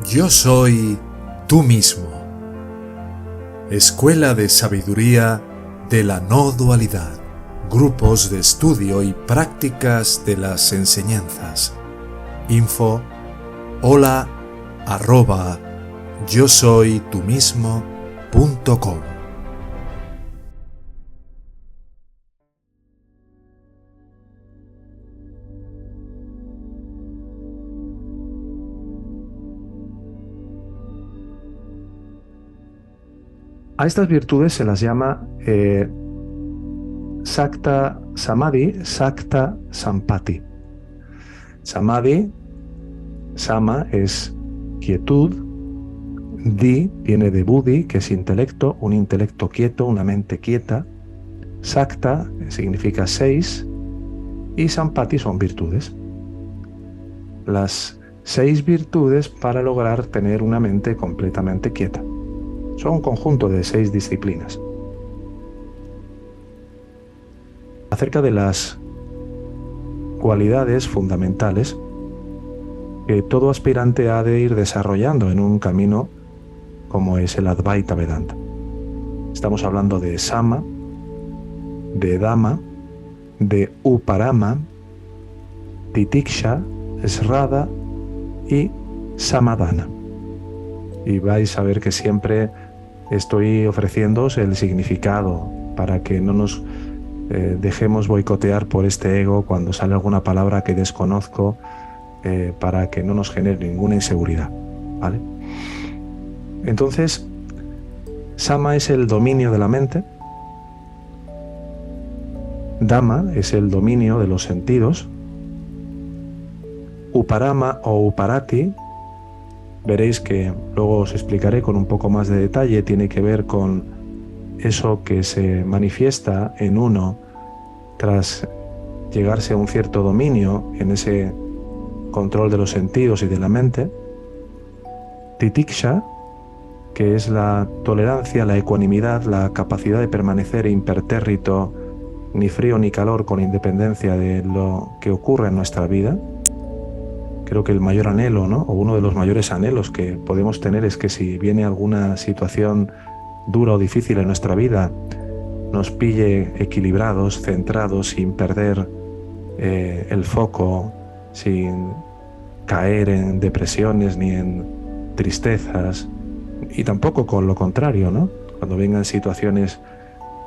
Yo soy tú mismo. Escuela de Sabiduría de la No Dualidad. Grupos de estudio y prácticas de las enseñanzas. Info hola@yosoytumismo.com. A estas virtudes se las llama Sakta Samadhi, Sakta Sampati. Samadhi, Sama es quietud, Di viene de Buddhi, que es intelecto, un intelecto quieto, una mente quieta. Sakta significa 6 y Sampati son virtudes. Las 6 virtudes para lograr tener una mente completamente quieta. Son un conjunto de 6 disciplinas. Acerca de las cualidades fundamentales que todo aspirante ha de ir desarrollando en un camino como es el Advaita Vedanta. Estamos hablando de Sama, de Dhamma, de Uparama, Titiksha, Sraddha y Samadhana. Y vais a ver que siempre estoy ofreciéndoos el significado para que no nos dejemos boicotear por este ego cuando sale alguna palabra que desconozco, para que no nos genere ninguna inseguridad, ¿vale? Entonces, Sama es el dominio de la mente, Dhamma es el dominio de los sentidos, Uparama o Uparati, veréis que luego os explicaré con un poco más de detalle, tiene que ver con eso que se manifiesta en uno tras llegarse a un cierto dominio en ese control de los sentidos y de la mente. Titiksha, que es la tolerancia, la ecuanimidad, la capacidad de permanecer impertérrito, ni frío ni calor, con independencia de lo que ocurre en nuestra vida. Creo que el mayor anhelo, ¿no? O uno de los mayores anhelos que podemos tener es que si viene alguna situación dura o difícil en nuestra vida, nos pille equilibrados, centrados, sin perder el foco, sin caer en depresiones ni en tristezas, y tampoco con lo contrario, ¿no? Cuando vengan situaciones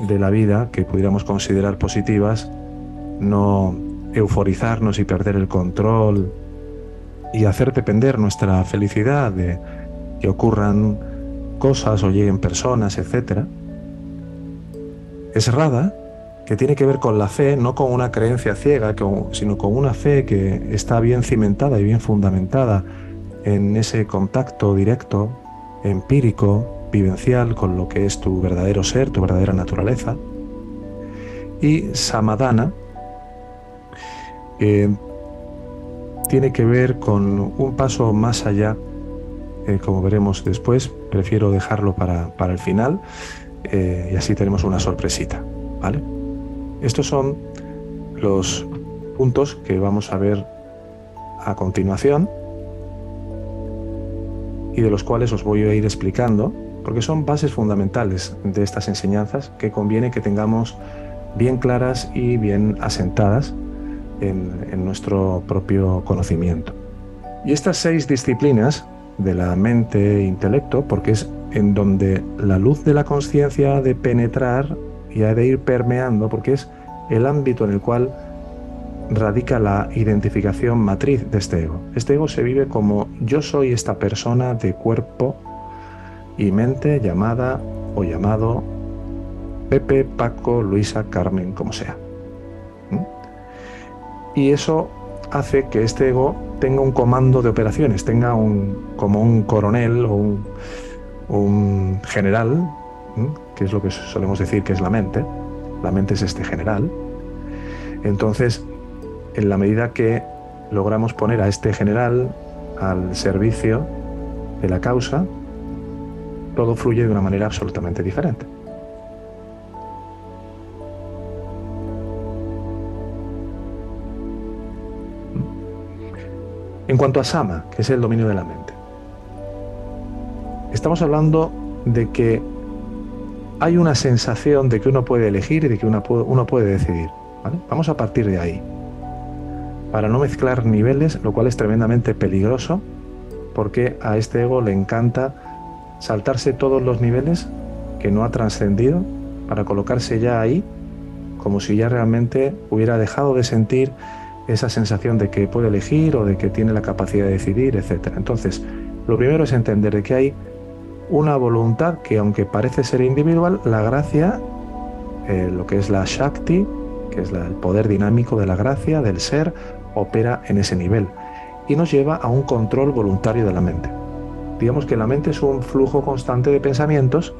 de la vida que pudiéramos considerar positivas, no euforizarnos y perder el control y hacer depender nuestra felicidad de que ocurran cosas o lleguen personas, etc. Sraddha, que tiene que ver con la fe, no con una creencia ciega, sino con una fe que está bien cimentada y bien fundamentada en ese contacto directo, empírico, vivencial con lo que es tu verdadero ser, tu verdadera naturaleza. Y Samadhana, que tiene que ver con un paso más allá, como veremos después. Prefiero dejarlo para el final, y así tenemos una sorpresita, ¿vale? Estos son los puntos que vamos a ver a continuación y de los cuales os voy a ir explicando, porque son bases fundamentales de estas enseñanzas que conviene que tengamos bien claras y bien asentadas en nuestro propio conocimiento. Y estas 6 disciplinas de la mente e intelecto, porque es en donde la luz de la conciencia ha de penetrar y ha de ir permeando, porque es el ámbito en el cual radica la identificación matriz de este ego. Este ego se vive como yo soy esta persona de cuerpo y mente llamada o llamado Pepe, Paco, Luisa, Carmen, como sea. Y eso hace que este ego tenga un comando de operaciones, tenga como un coronel o un general, que es lo que solemos decir que es la mente. La mente es este general. Entonces, en la medida que logramos poner a este general al servicio de la causa, todo fluye de una manera absolutamente diferente. En cuanto a Sama, que es el dominio de la mente, Estamos hablando de que hay una sensación de que uno puede elegir y de que uno puede decidir, ¿vale? Vamos a partir de ahí, para no mezclar niveles, lo cual es tremendamente peligroso, porque a este ego le encanta saltarse todos los niveles que no ha trascendido para colocarse ya ahí, como si ya realmente hubiera dejado de sentir esa sensación de que puede elegir o de que tiene la capacidad de decidir, etc. Entonces, lo primero es entender de que hay una voluntad que, aunque parece ser individual, la gracia, lo que es la Shakti, que es el poder dinámico de la gracia, del ser, opera en ese nivel y nos lleva a un control voluntario de la mente. Digamos que la mente es un flujo constante de pensamientos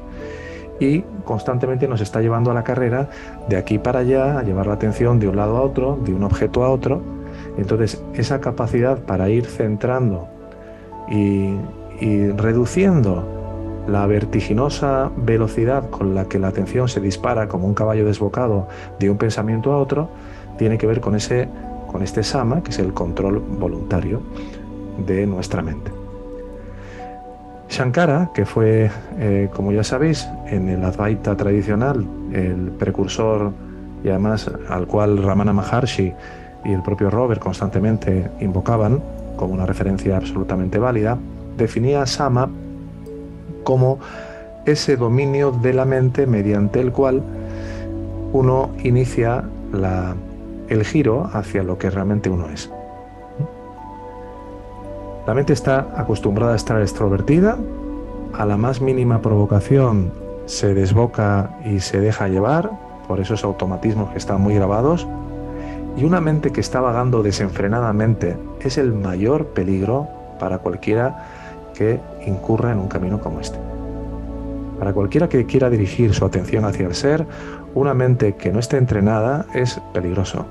y constantemente nos está llevando a la carrera de aquí para allá, a llevar la atención de un lado a otro, de un objeto a otro. Entonces, esa capacidad para ir centrando y reduciendo la vertiginosa velocidad con la que la atención se dispara como un caballo desbocado de un pensamiento a otro, tiene que ver con este sama, que es el control voluntario de nuestra mente. Shankara, que fue, como ya sabéis, en el Advaita tradicional, el precursor y además al cual Ramana Maharshi y el propio Robert constantemente invocaban como una referencia absolutamente válida, definía sama como ese dominio de la mente mediante el cual uno inicia el giro hacia lo que realmente uno es. La mente está acostumbrada a estar extrovertida, a la más mínima provocación se desboca y se deja llevar por esos automatismos que están muy grabados, y una mente que está vagando desenfrenadamente es el mayor peligro para cualquiera que incurra en un camino como este. Para cualquiera que quiera dirigir su atención hacia el ser, una mente que no esté entrenada es peligroso.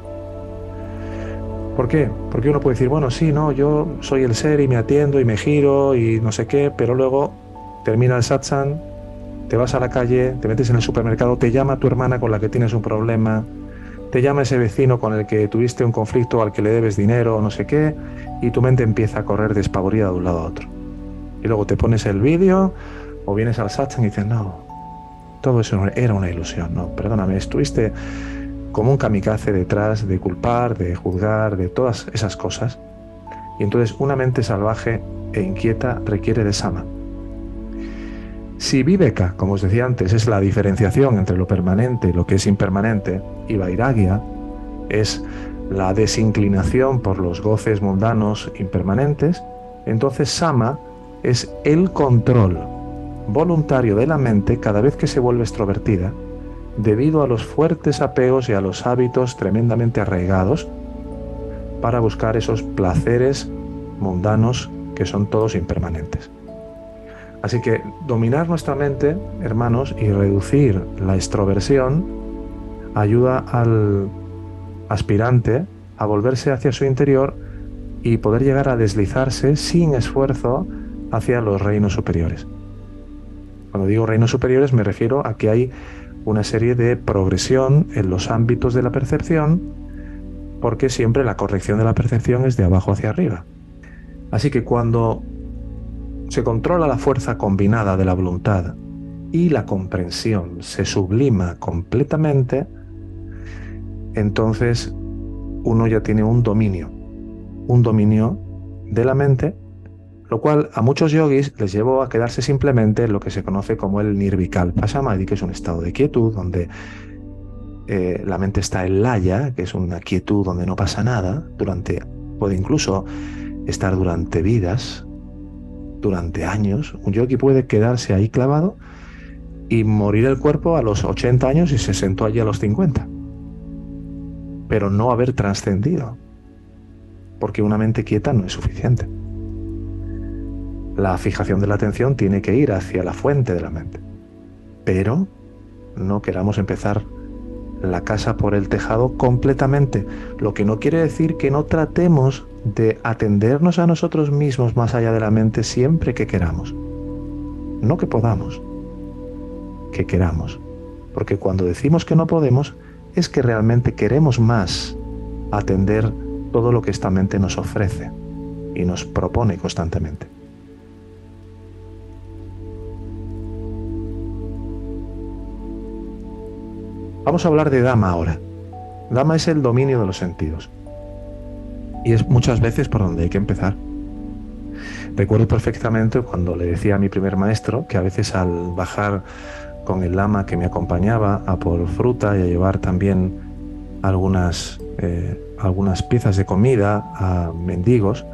¿Por qué? Porque uno puede decir, bueno, sí, no, yo soy el ser y me atiendo y me giro y no sé qué, pero luego termina el satsang, te vas a la calle, te metes en el supermercado, te llama tu hermana con la que tienes un problema, te llama ese vecino con el que tuviste un conflicto al que le debes dinero o no sé qué, y tu mente empieza a correr despavorida de un lado a otro. Y luego te pones el vídeo o vienes al satsang y dices, no, todo eso era una ilusión, no, perdóname, estuviste como un kamikaze detrás de culpar, de juzgar, de todas esas cosas. Y entonces una mente salvaje e inquieta requiere de sama. Si viveka, como os decía antes, es la diferenciación entre lo permanente y lo que es impermanente, y vairagya es la desinclinación por los goces mundanos impermanentes, entonces sama es el control voluntario de la mente cada vez que se vuelve extrovertida, debido a los fuertes apegos y a los hábitos tremendamente arraigados para buscar esos placeres mundanos que son todos impermanentes. Así que dominar nuestra mente, hermanos, y reducir la extroversión ayuda al aspirante a volverse hacia su interior y poder llegar a deslizarse sin esfuerzo hacia los reinos superiores. Cuando digo reinos superiores me refiero a que hay una serie de progresión en los ámbitos de la percepción, porque siempre la corrección de la percepción es de abajo hacia arriba. Así que cuando se controla la fuerza combinada de la voluntad y la comprensión se sublima completamente, entonces uno ya tiene un dominio de la mente, lo cual a muchos yogis les llevó a quedarse simplemente en lo que se conoce como el nirvikalpa samadhi, que es un estado de quietud donde la mente está en laya, que es una quietud donde no pasa nada, puede incluso estar durante vidas, durante años. Un yogi puede quedarse ahí clavado y morir el cuerpo a los 80 años y se sentó allí a los 50, pero no haber trascendido, porque una mente quieta no es suficiente. La fijación de la atención tiene que ir hacia la fuente de la mente, pero no queramos empezar la casa por el tejado completamente, lo que no quiere decir que no tratemos de atendernos a nosotros mismos más allá de la mente siempre que queramos. No que podamos, que queramos, porque cuando decimos que no podemos es que realmente queremos más atender todo lo que esta mente nos ofrece y nos propone constantemente. Vamos a hablar de Dhamma ahora. Dhamma es el dominio de los sentidos. Y es muchas veces por donde hay que empezar. Recuerdo perfectamente cuando le decía a mi primer maestro que a veces al bajar con el lama que me acompañaba a por fruta y a llevar también algunas piezas de comida a mendigos,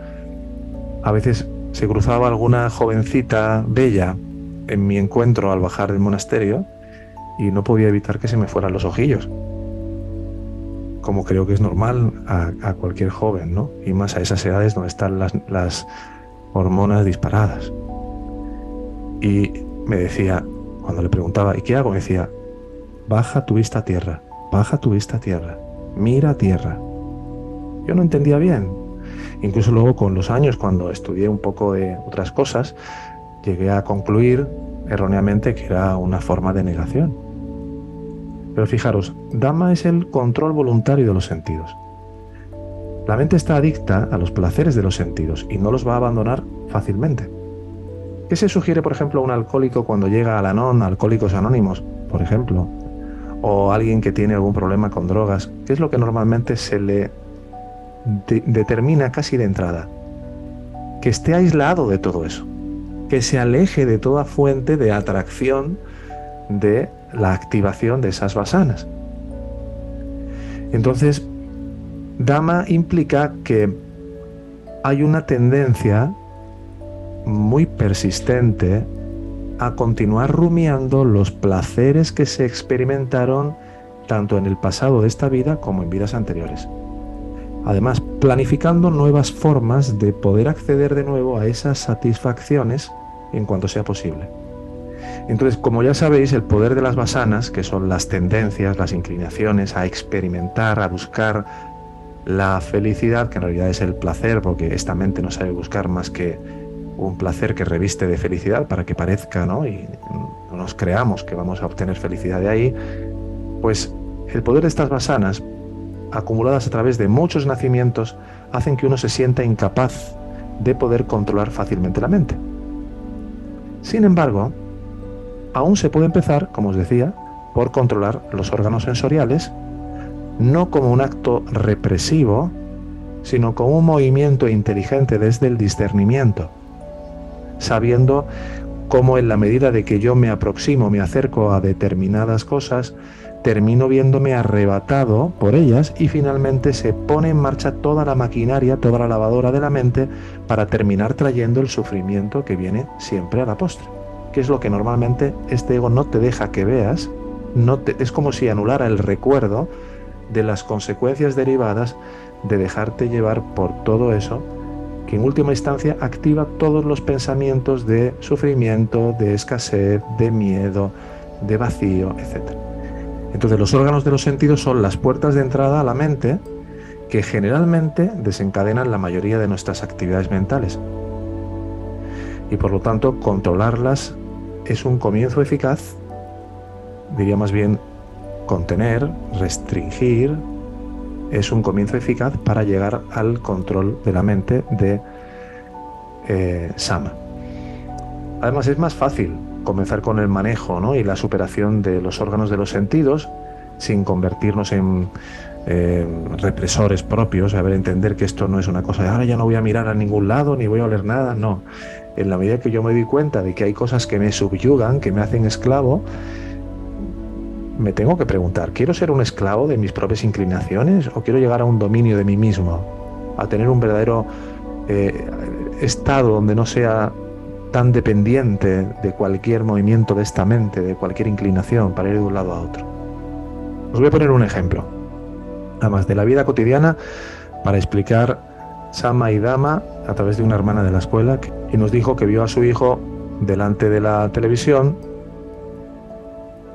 a veces se cruzaba alguna jovencita bella en mi encuentro al bajar del monasterio y no podía evitar que se me fueran los ojillos, como creo que es normal a cualquier joven, ¿no? Y más a esas edades donde están las hormonas disparadas. Y me decía, cuando le preguntaba, ¿y qué hago? Me decía, baja tu vista a tierra, baja tu vista a tierra, mira a tierra. Yo no entendía bien. Incluso luego con los años, cuando estudié un poco de otras cosas, llegué a concluir erróneamente que era una forma de negación. Pero fijaros, Dhamma es el control voluntario de los sentidos. La mente está adicta a los placeres de los sentidos y no los va a abandonar fácilmente. ¿Qué se sugiere, por ejemplo, a un alcohólico cuando llega al Anon, Alcohólicos Anónimos, por ejemplo? O alguien que tiene algún problema con drogas. ¿Qué es lo que normalmente se le determina casi de entrada? Que esté aislado de todo eso. Que se aleje de toda fuente de atracción de la activación de esas vasanas. Entonces, Dhamma implica que hay una tendencia muy persistente a continuar rumiando los placeres que se experimentaron tanto en el pasado de esta vida como en vidas anteriores. Además, planificando nuevas formas de poder acceder de nuevo a esas satisfacciones en cuanto sea posible. Entonces, como ya sabéis, el poder de las vasanas, que son las tendencias, las inclinaciones a experimentar, a buscar la felicidad, que en realidad es el placer, porque esta mente no sabe buscar más que un placer que reviste de felicidad para que parezca, ¿no? Y no nos creamos que vamos a obtener felicidad de ahí, pues el poder de estas vasanas, acumuladas a través de muchos nacimientos, hacen que uno se sienta incapaz de poder controlar fácilmente la mente. Sin embargo, aún se puede empezar, como os decía, por controlar los órganos sensoriales, no como un acto represivo, sino como un movimiento inteligente desde el discernimiento, sabiendo cómo en la medida de que yo me aproximo, me acerco a determinadas cosas, termino viéndome arrebatado por ellas y finalmente se pone en marcha toda la maquinaria, toda la lavadora de la mente para terminar trayendo el sufrimiento que viene siempre a la postre, que es lo que normalmente este ego no te deja que veas, es como si anulara el recuerdo de las consecuencias derivadas de dejarte llevar por todo eso, que en última instancia activa todos los pensamientos de sufrimiento, de escasez, de miedo, de vacío, etc. Entonces los órganos de los sentidos son las puertas de entrada a la mente que generalmente desencadenan la mayoría de nuestras actividades mentales. Y por lo tanto, controlarlas es un comienzo eficaz, diría más bien contener, restringir, es un comienzo eficaz para llegar al control de la mente de Sama. Además es más fácil comenzar con el manejo, ¿no? Y la superación de los órganos de los sentidos sin convertirnos en represores propios, entender que esto no es una cosa de ahora ya no voy a mirar a ningún lado ni voy a oler nada, no. En la medida que yo me doy cuenta de que hay cosas que me subyugan, que me hacen esclavo, me tengo que preguntar, ¿quiero ser un esclavo de mis propias inclinaciones o quiero llegar a un dominio de mí mismo? A tener un verdadero estado donde no sea tan dependiente de cualquier movimiento de esta mente, de cualquier inclinación para ir de un lado a otro. Os voy a poner un ejemplo, además de la vida cotidiana, para explicar Sama y Dhamma a través de una hermana de la escuela que nos dijo que vio a su hijo delante de la televisión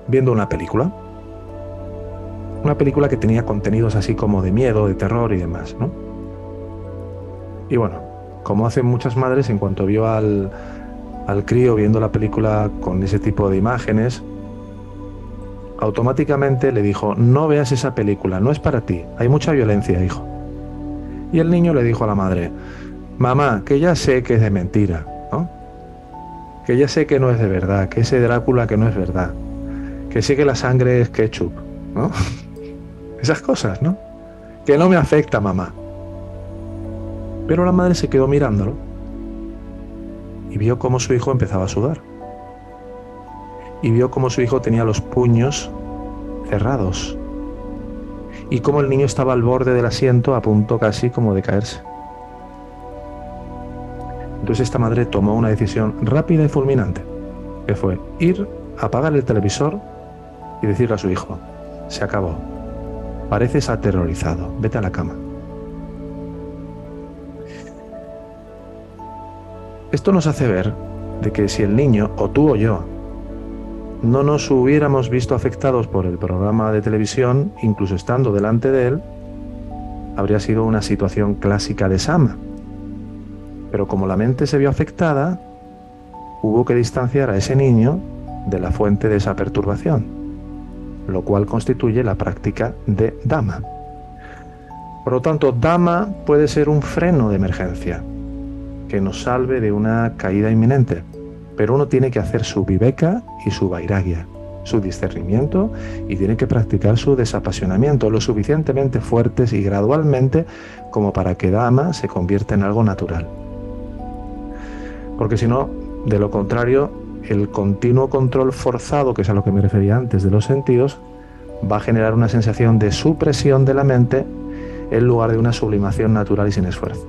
viendo una película que tenía contenidos así como de miedo, de terror y demás, ¿no? Y bueno, como hacen muchas madres, en cuanto vio al crío viendo la película con ese tipo de imágenes, automáticamente le dijo, no veas esa película, no es para ti, hay mucha violencia, hijo. Y el niño le dijo a la madre, mamá, que ya sé que es de mentira, ¿no? Que ya sé que no es de verdad, que ese Drácula que no es verdad, que sé que la sangre es ketchup, ¿no? Esas cosas, ¿no? Que no me afecta, mamá. Pero la madre se quedó mirándolo y vio cómo su hijo empezaba a sudar. Y vio cómo su hijo tenía los puños cerrados. Y cómo el niño estaba al borde del asiento, a punto casi como de caerse. Entonces esta madre tomó una decisión rápida y fulminante, que fue ir, apagar el televisor y decirle a su hijo: se acabó, pareces aterrorizado, vete a la cama. Esto nos hace ver de que si el niño, o tú o yo, no nos hubiéramos visto afectados por el programa de televisión, incluso estando delante de él, habría sido una situación clásica de Sama. Pero como la mente se vio afectada, hubo que distanciar a ese niño de la fuente de esa perturbación, lo cual constituye la práctica de Dhamma. Por lo tanto, Dhamma puede ser un freno de emergencia que nos salve de una caída inminente, pero uno tiene que hacer su viveka y su vairagya, su discernimiento, y tiene que practicar su desapasionamiento lo suficientemente fuertes y gradualmente como para que Dhamma se convierta en algo natural. Porque si no, de lo contrario, el continuo control forzado, que es a lo que me refería antes, de los sentidos, va a generar una sensación de supresión de la mente en lugar de una sublimación natural y sin esfuerzo,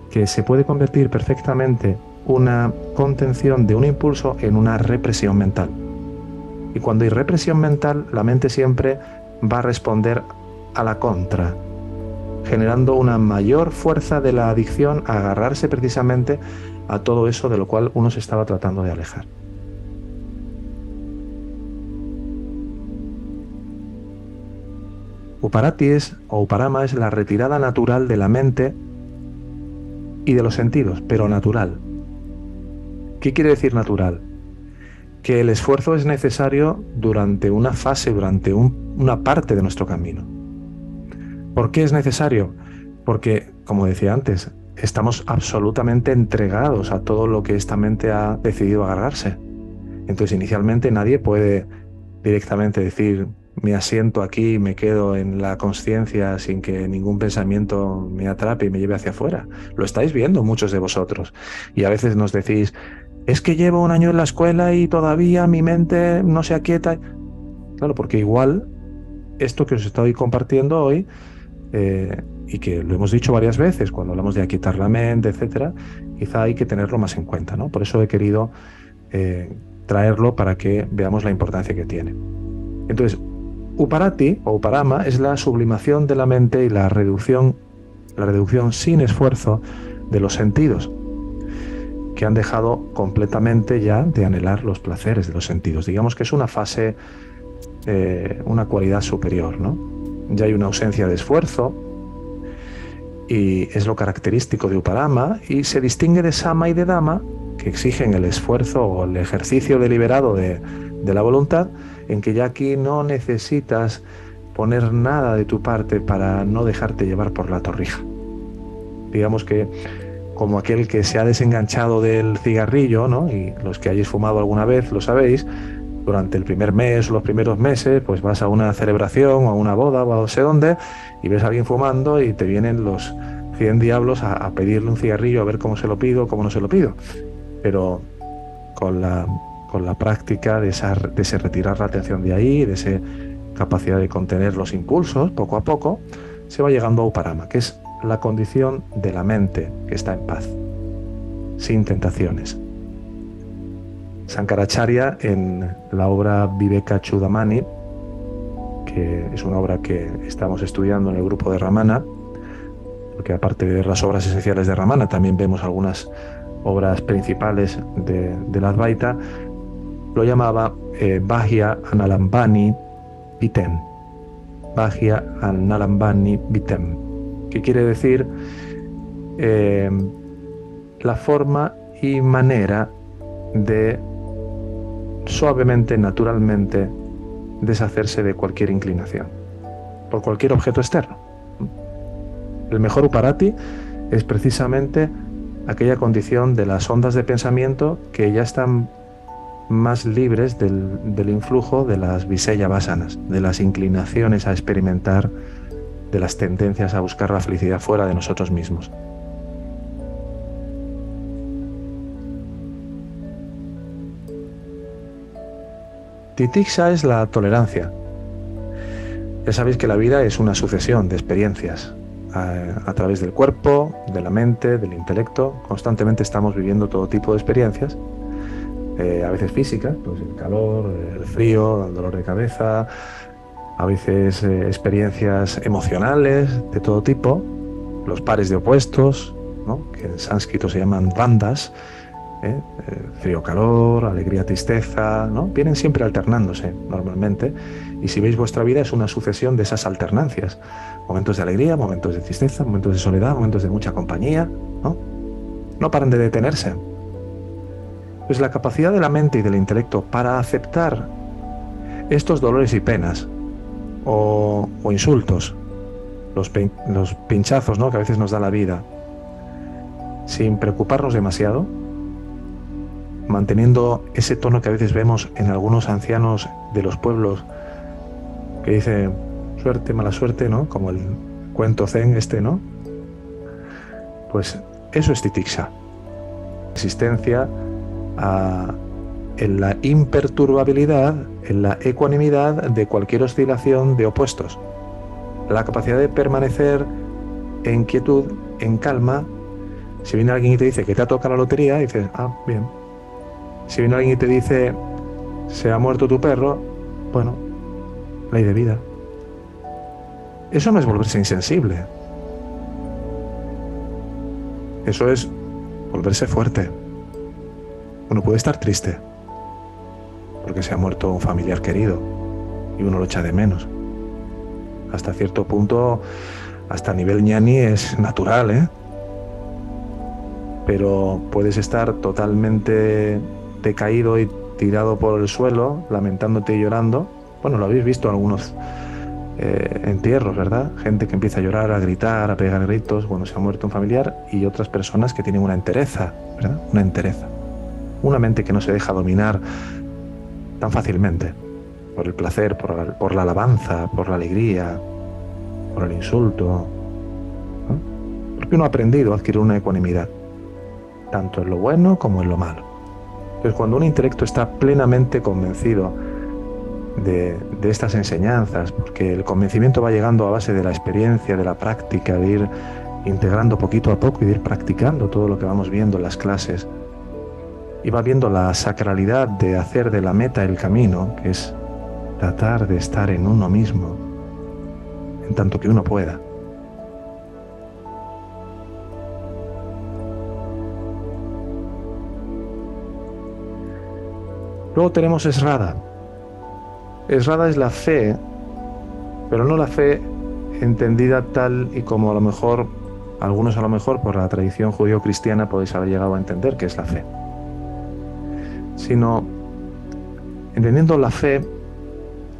que se puede convertir perfectamente una contención de un impulso en una represión mental. Y cuando hay represión mental, la mente siempre va a responder a la contra, generando una mayor fuerza de la adicción a agarrarse precisamente a todo eso de lo cual uno se estaba tratando de alejar. Uparati o Uparama es la retirada natural de la mente y de los sentidos, pero natural. ¿Qué quiere decir natural? Que el esfuerzo es necesario durante una fase, durante una parte de nuestro camino. ¿Por qué es necesario? Porque, como decía antes, estamos absolutamente entregados a todo lo que esta mente ha decidido agarrarse. Entonces, inicialmente nadie puede directamente decir: me asiento aquí y me quedo en la consciencia sin que ningún pensamiento me atrape y me lleve hacia afuera. Lo estáis viendo muchos de vosotros. Y a veces nos decís: es que llevo un año en la escuela y todavía mi mente no se aquieta. Claro, porque igual esto que os estoy compartiendo hoy, y que lo hemos dicho varias veces cuando hablamos de aquietar la mente, etcétera, quizá hay que tenerlo más en cuenta, ¿no? Por eso he querido traerlo para que veamos la importancia que tiene. Entonces, Uparati o Uparama es la sublimación de la mente y la reducción sin esfuerzo de los sentidos, que han dejado completamente ya de anhelar los placeres de los sentidos. Digamos que es una fase, una cualidad superior, ¿no? Ya hay una ausencia de esfuerzo y es lo característico de Uparama, y se distingue de Sama y de Dhamma, que exigen el esfuerzo o el ejercicio deliberado de la voluntad, en que ya aquí no necesitas poner nada de tu parte para no dejarte llevar por la torrija. Digamos que como aquel que se ha desenganchado del cigarrillo, ¿no? Y los que hayáis fumado alguna vez lo sabéis, durante el primer mes o los primeros meses, pues vas a una celebración o a una boda o a no sé dónde y ves a alguien fumando y te vienen los 100 diablos a pedirle un cigarrillo, a ver cómo se lo pido, cómo no se lo pido. Pero con la práctica de ese retirar la atención de ahí, de esa capacidad de contener los impulsos, poco a poco, se va llegando a Uparama, que es la condición de la mente que está en paz, sin tentaciones. Sankaracharya, en la obra Viveka Chudamani, que es una obra que estamos estudiando en el grupo de Ramana, porque aparte de las obras esenciales de Ramana, también vemos algunas obras principales del Advaita, lo llamaba Bhajya Analambani Vitem. Bhajya Analambani Vitem, que quiere decir la forma y manera de suavemente, naturalmente, deshacerse de cualquier inclinación por cualquier objeto externo. El mejor Uparati es precisamente aquella condición de las ondas de pensamiento que ya están más libres del influjo de las visaya vasanas, de las inclinaciones a experimentar, de las tendencias a buscar la felicidad fuera de nosotros mismos. Titiksha es la tolerancia. Ya sabéis que la vida es una sucesión de experiencias a través del cuerpo, de la mente, del intelecto. Constantemente estamos viviendo todo tipo de experiencias, a veces físicas, pues el calor, el frío, el dolor de cabeza, a veces experiencias emocionales de todo tipo, los pares de opuestos, ¿no?, que en sánscrito se llaman bandhas, frío-calor, alegría-tristeza, ¿no? Vienen siempre alternándose normalmente, y si veis vuestra vida es una sucesión de esas alternancias, momentos de alegría, momentos de tristeza, momentos de soledad, momentos de mucha compañía, ¿no? No paran de detenerse. Pues la capacidad de la mente y del intelecto para aceptar estos dolores y penas o insultos, los pinchazos, ¿no?, que a veces nos da la vida, sin preocuparnos demasiado, manteniendo ese tono que a veces vemos en algunos ancianos de los pueblos que dice suerte, mala suerte, ¿no?, como el cuento zen ¿no? Pues eso es titiksha. Existencia en la imperturbabilidad, en la ecuanimidad de cualquier oscilación de opuestos. La capacidad de permanecer en quietud, en calma. Si viene alguien y te dice que te ha tocado la lotería, dices, ah, bien. Si viene alguien y te dice, se ha muerto tu perro, bueno, ley de vida. Eso no es volverse insensible. Eso es volverse fuerte. Uno puede estar triste porque se ha muerto un familiar querido y uno lo echa de menos. Hasta cierto punto, hasta a nivel ñani es natural, ¿eh? Pero puedes estar totalmente decaído y tirado por el suelo, lamentándote y llorando. Bueno, lo habéis visto en algunos entierros, ¿verdad? Gente que empieza a llorar, a gritar, a pegar gritos. Bueno, se ha muerto un familiar, y otras personas que tienen una entereza, ¿verdad? Una entereza. Una mente que no se deja dominar tan fácilmente por el placer, por la alabanza, por la alegría, por el insulto, ¿no? Porque uno ha aprendido a adquirir una ecuanimidad, tanto en lo bueno como en lo malo. Entonces, cuando un intelecto está plenamente convencido de estas enseñanzas, porque el convencimiento va llegando a base de la experiencia, de la práctica, de ir integrando poquito a poco y de ir practicando todo lo que vamos viendo en las clases, y va viendo la sacralidad de hacer de la meta el camino, que es tratar de estar en uno mismo, en tanto que uno pueda. Luego tenemos Sraddha. Sraddha es la fe, pero no la fe entendida tal y como a lo mejor, algunos a lo mejor por la tradición judío-cristiana podéis haber llegado a entender que es la fe, sino entendiendo la fe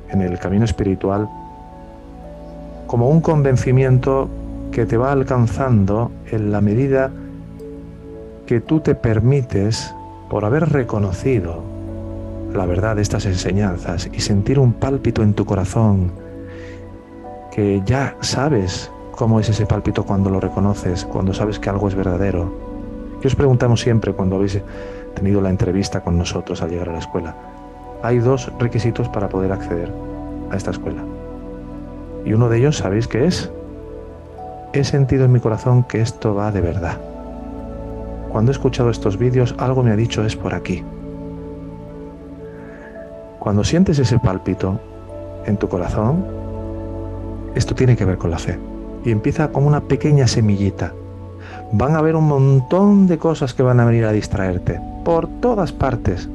en el camino espiritual como un convencimiento que te va alcanzando en la medida que tú te permites, por haber reconocido la verdad de estas enseñanzas y sentir un pálpito en tu corazón, que ya sabes cómo es ese pálpito cuando lo reconoces, cuando sabes que algo es verdadero. ¿Qué os preguntamos siempre cuando habéis tenido la entrevista con nosotros al llegar a la escuela? Hay 2 requisitos para poder acceder a esta escuela. Y uno de ellos, ¿sabéis qué es? He sentido en mi corazón que esto va de verdad. Cuando he escuchado estos vídeos, algo me ha dicho es por aquí. Cuando sientes ese pálpito en tu corazón, esto tiene que ver con la fe. Y empieza como una pequeña semillita. Van a haber un montón de cosas que van a venir a distraerte, por todas partes.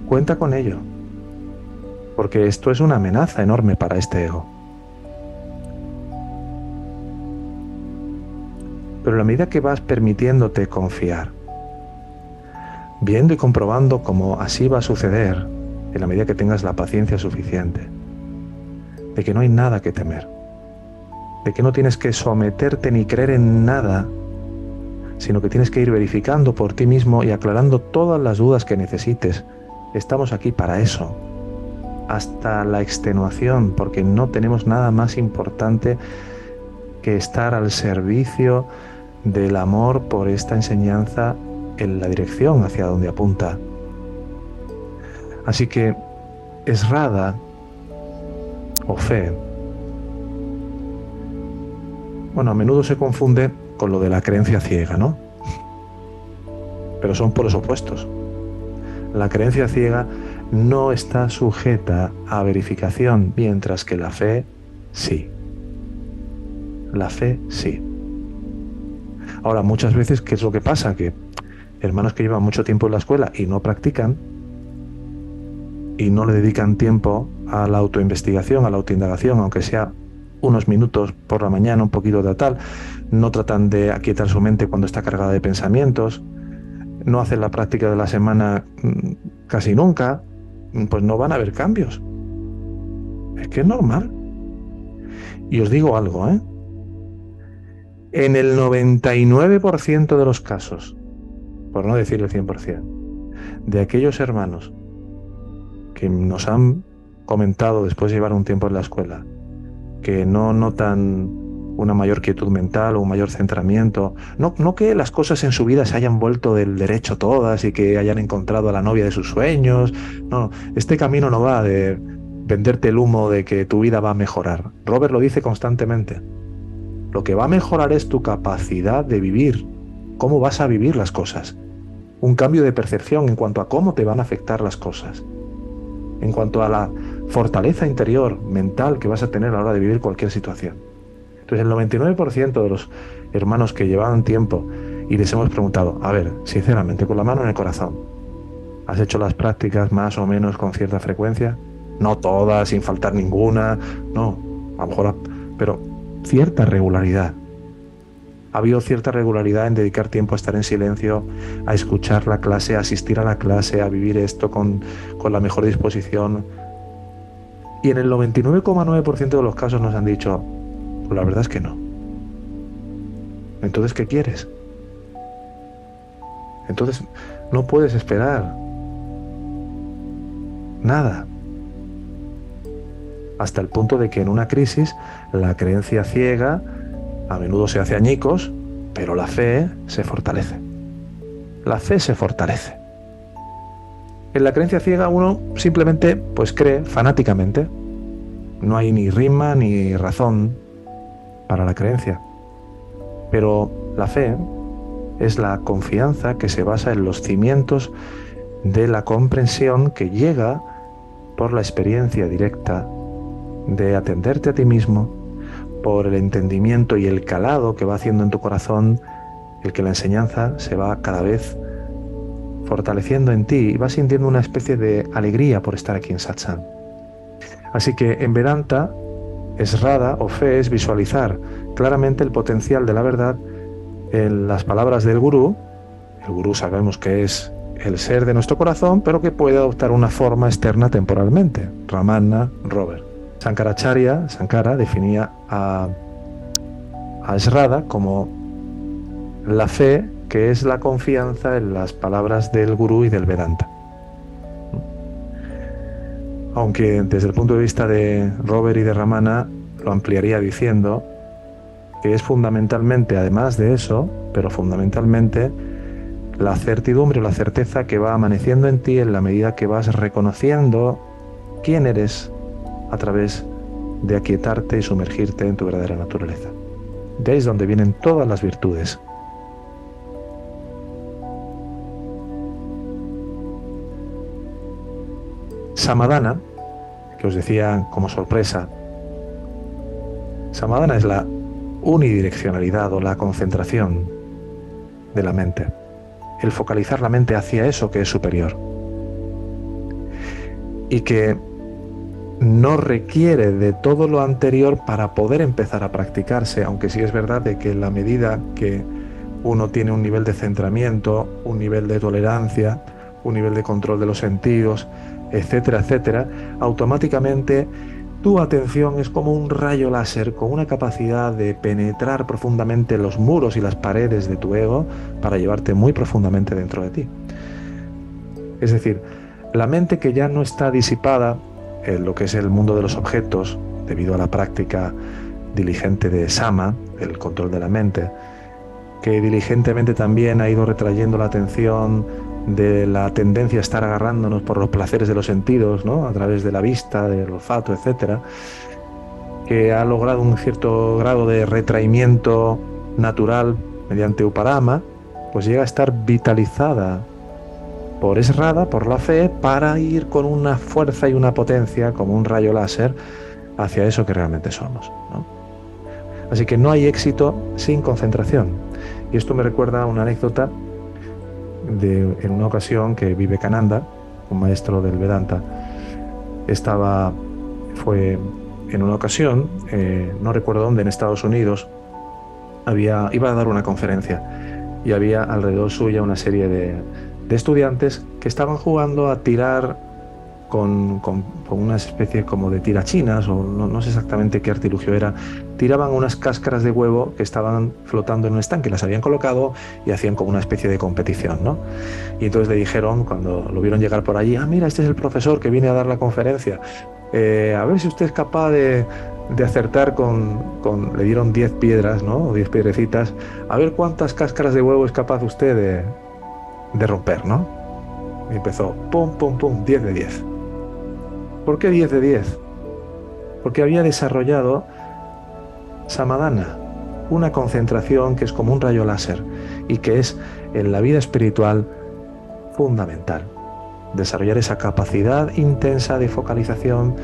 Cuenta con ello, porque esto es una amenaza enorme para este ego. Pero a la medida que vas permitiéndote confiar, viendo y comprobando cómo así va a suceder, en la medida que tengas la paciencia suficiente, de que no hay nada que temer, de que no tienes que someterte ni creer en nada, sino que tienes que ir verificando por ti mismo y aclarando todas las dudas que necesites Estamos aquí para eso, hasta la extenuación, porque no tenemos nada más importante que estar al servicio del amor por esta enseñanza en la dirección hacia donde apunta. Así que Esrada o fe, bueno, a menudo se confunde con lo de la creencia ciega, ¿no? Pero son polos opuestos. La creencia ciega no está sujeta a verificación, mientras que la fe sí. La fe sí. Ahora, muchas veces, ¿qué es lo que pasa? Que hermanos que llevan mucho tiempo en la escuela y no practican, y no le dedican tiempo a la autoinvestigación, a la autoindagación, aunque sea unos minutos por la mañana, un poquito de tal, no tratan de aquietar su mente cuando está cargada de pensamientos, no hacen la práctica de la semana casi nunca, pues no van a haber cambios. Es que es normal. Y os digo algo, ¿eh? En el 99% de los casos, por no decir el 100%, de aquellos hermanos que nos han comentado después de llevar un tiempo en la escuela, que no notan una mayor quietud mental o un mayor centramiento, no que las cosas en su vida se hayan vuelto del derecho todas y que hayan encontrado a la novia de sus sueños, no, este camino no va de venderte el humo de que tu vida va a mejorar. Robert lo dice constantemente. Lo que va a mejorar es tu capacidad de vivir, cómo vas a vivir las cosas, un cambio de percepción en cuanto a cómo te van a afectar las cosas, en cuanto a la fortaleza interior, mental que vas a tener a la hora de vivir cualquier situación. Entonces el 99% de los hermanos que llevaban tiempo y les hemos preguntado, a ver, sinceramente, con la mano en el corazón, ¿has hecho las prácticas más o menos con cierta frecuencia? No todas, sin faltar ninguna, no, a lo mejor, pero cierta regularidad. Ha habido cierta regularidad en dedicar tiempo a estar en silencio, a escuchar la clase, a asistir a la clase, a vivir esto con la mejor disposición. Y en el 99,9% de los casos nos han dicho, pues la verdad es que no. Entonces, ¿qué quieres? Entonces, no puedes esperar nada. Hasta el punto de que en una crisis la creencia ciega a menudo se hace añicos, pero la fe se fortalece. La fe se fortalece. En la creencia ciega uno simplemente pues cree fanáticamente. No hay ni rima ni razón para la creencia. Pero la fe es la confianza que se basa en los cimientos de la comprensión que llega por la experiencia directa de atenderte a ti mismo, por el entendimiento y el calado que va haciendo en tu corazón, el que la enseñanza se va cada vez fortaleciendo en ti y vas sintiendo una especie de alegría por estar aquí en satsang. Así que en Vedanta, Esrada o fe es visualizar claramente el potencial de la verdad en las palabras del gurú. El gurú sabemos que es el ser de nuestro corazón, pero que puede adoptar una forma externa temporalmente. Ramana, Robert. Sankara definía a Esrada como la fe, que es la confianza en las palabras del gurú y del Vedanta. Aunque desde el punto de vista de Robert y de Ramana lo ampliaría diciendo que es fundamentalmente, además de eso, pero fundamentalmente la certidumbre o la certeza que va amaneciendo en ti en la medida que vas reconociendo quién eres a través de aquietarte y sumergirte en tu verdadera naturaleza. De ahí es donde vienen todas las virtudes. Samadhana, que os decía como sorpresa, Samadhana es la unidireccionalidad o la concentración de la mente, el focalizar la mente hacia eso que es superior y que no requiere de todo lo anterior para poder empezar a practicarse, aunque sí es verdad de que en la medida que uno tiene un nivel de centramiento, un nivel de tolerancia, un nivel de control de los sentidos, etcétera, etcétera, automáticamente tu atención es como un rayo láser con una capacidad de penetrar profundamente los muros y las paredes de tu ego para llevarte muy profundamente dentro de ti. Es decir, La mente que ya no está disipada en lo que es el mundo de los objetos, debido a la práctica diligente de Sama, el control de la mente, que diligentemente también ha ido retrayendo la atención de la tendencia a estar agarrándonos por los placeres de los sentidos, ¿no? A través de la vista, del olfato, etcétera, que ha logrado un cierto grado de retraimiento natural mediante Upadama, pues llega a estar vitalizada por Esrada, por la fe, para ir con una fuerza y una potencia como un rayo láser hacia eso que realmente somos, ¿no? Así que no hay éxito sin concentración. Y esto me recuerda a una anécdota en una ocasión que Vivekananda, un maestro del Vedanta, fue en una ocasión, no recuerdo dónde, en Estados Unidos, iba a dar una conferencia y había alrededor suya una serie de estudiantes que estaban jugando a tirar con una especie como de tirachinas, o no sé exactamente qué artilugio era. Tiraban unas cáscaras de huevo que estaban flotando en un estanque, las habían colocado y hacían como una especie de competición, ¿no? Y entonces le dijeron, cuando lo vieron llegar por allí, mira, este es el profesor que viene a dar la conferencia, a ver si usted es capaz de acertar le dieron 10 piedras, ¿no? O 10 piedrecitas, a ver cuántas cáscaras de huevo es capaz usted de romper, ¿no? Y empezó, pum, pum, pum, 10 de 10. ¿Por qué 10 de 10? Porque había desarrollado samadhana, una concentración que es como un rayo láser y que es en la vida espiritual fundamental. Desarrollar esa capacidad intensa de focalización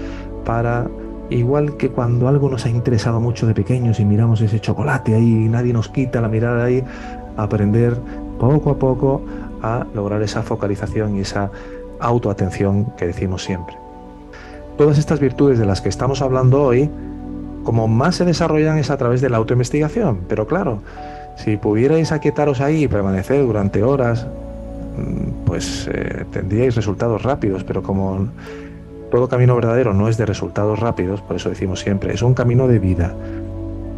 para, igual que cuando algo nos ha interesado mucho de pequeños y miramos ese chocolate ahí y nadie nos quita la mirada ahí, aprender poco a poco a lograr esa focalización y esa autoatención que decimos siempre. Todas estas virtudes de las que estamos hablando hoy, como más se desarrollan es a través de la autoinvestigación, pero claro, si pudierais aquietaros ahí y permanecer durante horas, pues tendríais resultados rápidos, pero como todo camino verdadero no es de resultados rápidos, por eso decimos siempre, es un camino de vida.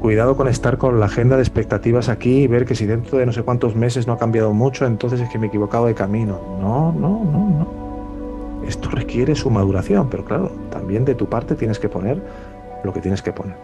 Cuidado con estar con la agenda de expectativas aquí y ver que si dentro de no sé cuántos meses no ha cambiado mucho, entonces es que me he equivocado de camino. No. Esto requiere su maduración, pero claro, también de tu parte tienes que poner lo que tienes que poner.